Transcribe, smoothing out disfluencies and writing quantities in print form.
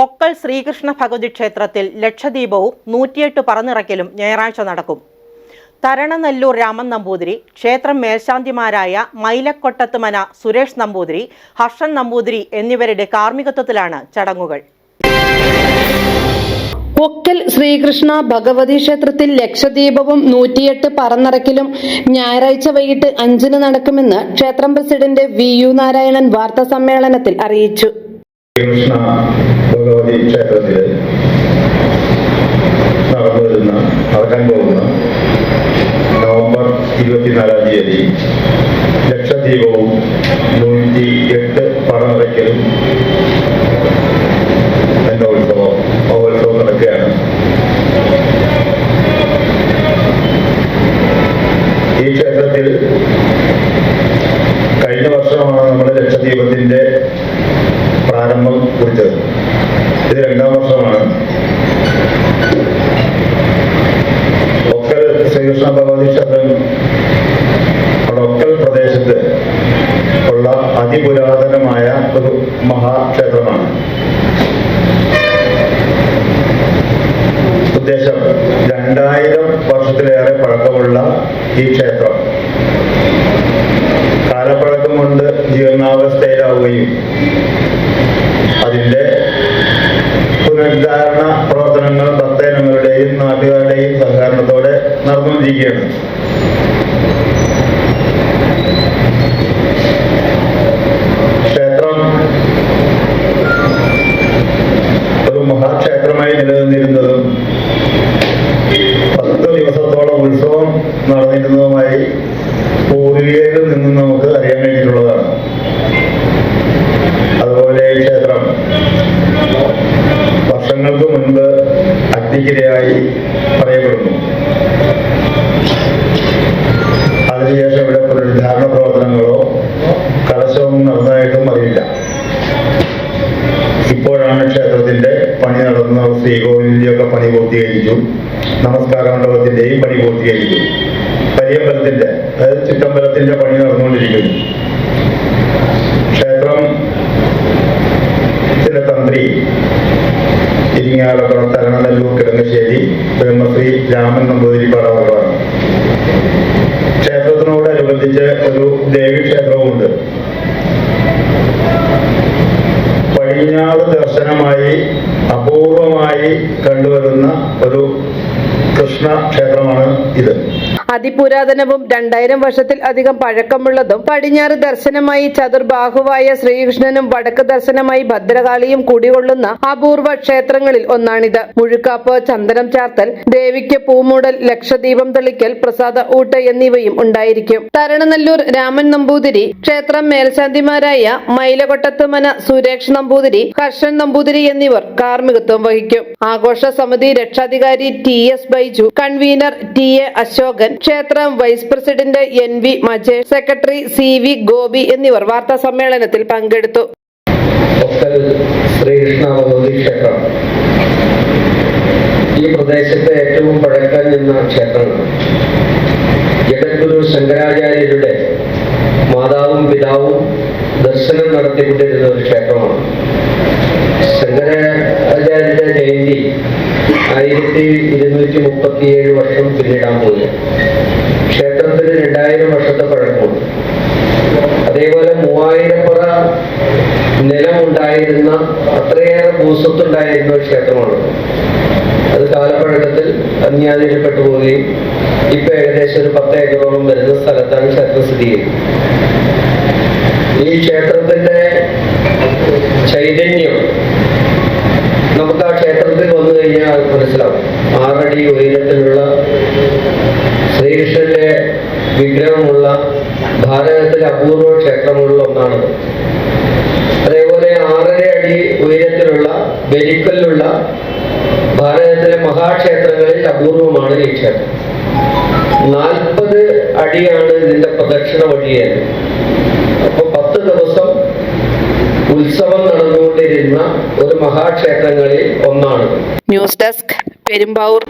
ഒക്കൽ ശ്രീകൃഷ്ണ ഭഗവതി ക്ഷേത്രത്തിൽ ലക്ഷദീപവും 108 പറന്നിറക്കലും ഞായറാഴ്ച നടക്കും. തരണനെല്ലൂർ രാമൻ നമ്പൂതിരി, ക്ഷേത്രം മേൽശാന്തിമാരായ മൈലക്കൊട്ടത്ത് മന സുരേഷ് നമ്പൂതിരി, ഹർഷൻ നമ്പൂതിരി എന്നിവരുടെ കാർമ്മികത്വത്തിലാണ് ചടങ്ങുകൾ. ഒക്കൽ ശ്രീകൃഷ്ണ ഭഗവതി ക്ഷേത്രത്തിൽ ലക്ഷദീപവും 108 പറന്നിറക്കലും ഞായറാഴ്ച വൈകിട്ട് 5-ന് നടക്കുമെന്ന് ക്ഷേത്രം പ്രസിഡന്റ് വി.യു. നാരായണൻ വാർത്താ സമ്മേളനത്തിൽ അറിയിച്ചു. ശ്രീകൃഷ്ണ ഭഗവതി ക്ഷേത്രത്തിൽ നടക്കാൻ പോകുന്ന നവംബർ 24-ാം തീയതി ലക്ഷദീപവും 108 പറന്നിറക്കലും എന്ന മഹോത്സവം നടക്കുകയാണ്. ഈ ക്ഷേത്രത്തിൽ കഴിഞ്ഞ വർഷമാണ് നമ്മൾ ലക്ഷദീപത്തിന്റെ പ്രാരംഭം കുറിച്ചത്. ഇത് 2ാം വർഷമാണ്. ഒക്കൽ ശ്രീകൃഷ്ണ ഭഗവതി ക്ഷേത്രം ഒക്കൽ പ്രദേശത്ത് ഉള്ള അതിപുരാതനമായ ഒരു മഹാക്ഷേത്രമാണ്. ഉദ്ദേശം 2000 വർഷത്തിലേറെ പഴക്കമുള്ള ഈ ക്ഷേത്രം കാലപ്പഴക്കം കൊണ്ട് ജീർണാവസ്ഥയിലാവുകയും അതിന്റെ പുനരുദ്ധാരണ പ്രവർത്തനങ്ങൾ ഭക്തജനങ്ങളുടെയും നാട്ടുകാരുടെയും സഹകരണത്തോടെ നടന്നുകൊണ്ടിരിക്കുകയാണ്. ക്ഷേത്രം ഒരു മഹാക്ഷേത്രമായി നിലനിന്നിരുന്നതും 10 ദിവസത്തോളം ഉത്സവം നടന്നിരുന്നതുമായി പൂർവികരിൽ നിന്നും നമുക്ക് അറിയാൻ കഴിഞ്ഞിട്ടുള്ളതാണ്. അതുപോലെ ഈ ക്ഷേത്രം വർഷങ്ങൾക്ക് മുൻപ് അഗ്നിക്കിരയായി പറയപ്പെടുന്നു. അതിനുശേഷം ഇവിടെ പുനരുദ്ധാരണ പ്രവർത്തനങ്ങളോ കലശവും നടന്നതായിട്ടും അറിയില്ല. ഇപ്പോഴാണ് ക്ഷേത്രത്തിന്റെ പണി നടന്ന ശ്രീകോവിലിന്റെയൊക്കെ പണി പൂർത്തീകരിച്ചു. നമസ്കാര മണ്ഡപത്തിന്റെയും പണി പൂർത്തീകരിച്ചു. പരിയമ്പലത്തിന്റെ, അതായത് ചിറ്റമ്പലത്തിന്റെ പണി നടന്നുകൊണ്ടിരിക്കുന്നു. ക്ഷേത്രം തന്ത്രി ഇരിങ്ങാലക്കുട തരണനെല്ലൂർ കിടങ്ങശ്ശേരി ബ്രഹ്മശ്രീ രാമൻ നമ്പൂതിരി പടവകളാണ്. ക്ഷേത്രത്തിനോടനുബന്ധിച്ച് ഒരു ദേവീക്ഷേത്രവുമുണ്ട്. പടിഞ്ഞാറ് ദർശനമായി അപൂർവമായി കണ്ടുവരുന്ന ഒരു കൃഷ്ണ ക്ഷേത്രമാണ് ഇത്. അതിപുരാതനവും 2000 വർഷത്തിൽ അധികം പഴക്കമുള്ളതും പടിഞ്ഞാറ് ദർശനമായി ചതുർബാഹുവായ ശ്രീകൃഷ്ണനും വടക്ക് ദർശനമായി ഭദ്രകാളിയും കുടികൊള്ളുന്ന അപൂർവ ക്ഷേത്രങ്ങളിൽ ഒന്നാണിത്. മുഴുക്കാപ്പ്, ചന്ദനം ചാർത്തൽ, ദേവിക്ക് പൂമൂടൽ, ലക്ഷദീപം തെളിക്കൽ, പ്രസാദ ഊട്ട് എന്നിവയും ഉണ്ടായിരിക്കും. തരണനെല്ലൂർ രാമൻ നമ്പൂതിരി, ക്ഷേത്രം മേൽശാന്തിമാരായ മൈലകൊട്ടത്ത് മന സുരേഷ് നമ്പൂതിരി, ഹർഷൻ നമ്പൂതിരി എന്നിവർ കാർമ്മികത്വം വഹിക്കും. ആഘോഷ സമിതി രക്ഷാധികാരി T.S. Baiju, convener T.A. Ashokan, ക്ഷേത്രം vice president N.V. Majesh, secretary C.V. Gopi എന്നിവർ വാർത്താ സമ്മേളനത്തിൽ പങ്കെടുത്തു. ശ്രീകൃഷ്ണ ഭഗവതി ക്ഷേത്രം ഈ പ്രദേശത്തെ ഏറ്റവും പഴക്കം ചെന്ന ക്ഷേത്രമാണ്. ജഗദ്ഗുരു ശങ്കരാചാര്യരുടെ മാതാവും പിതാവും ദർശനം നടത്തിക്കൊണ്ടിരുന്ന ഒരു ക്ഷേത്രമാണ്. ശങ്കരാചാര്യരുടെ ജയന്തി 1237 വർഷം പിന്നിടാൻ പോയി. ക്ഷേത്രത്തിന് 2000 വർഷത്തെ പഴക്കമുണ്ട്. അതേപോലെ 3000 പറ നിലമുണ്ടായിരുന്ന, അത്രയേറെ ഭൂസ്വത്തുണ്ടായിരുന്ന ഒരു ക്ഷേത്രമാണ്. അത് കാലപ്പഴക്കത്തിൽ അന്യാധീനപ്പെട്ടു പോവുകയും ഇപ്പൊ ഏകദേശം ഒരു 10 ഏക്കറോളം വരുന്ന സ്ഥലത്താണ് ക്ഷേത്രം സ്ഥിതി ചെയ്യുന്നത്. ഈ ക്ഷേത്രത്തിന്റെ ചൈതന്യം നമുക്ക് ആ ക്ഷേത്രത്തിൽ വന്നു കഴിഞ്ഞാൽ മനസ്സിലാവും. 6 അടി ഉയരത്തിലുള്ള ശ്രീകൃഷ്ണന്റെ വിഗ്രഹമുള്ള ഭാരതത്തിലെ അപൂർവ ക്ഷേത്രമുള്ള ഒന്നാണത്. അതേപോലെ 6.5 അടി ഉയരത്തിലുള്ള ബലിക്കല്ലുള്ള ഭാരതത്തിലെ മഹാക്ഷേത്രങ്ങളിൽ അപൂർവമാണ് ഈ ക്ഷേത്രം. 40 അടിയാണ് ഇതിന്റെ പ്രദക്ഷിണ വഴിയത്. അപ്പൊ 10 ദിവസം ഉത്സവം നടന്നുകൊണ്ടിരുന്ന ഒരു മഹാക്ഷേത്രങ്ങളിൽ ഒന്നാണ്. News desk, Perumbavoor.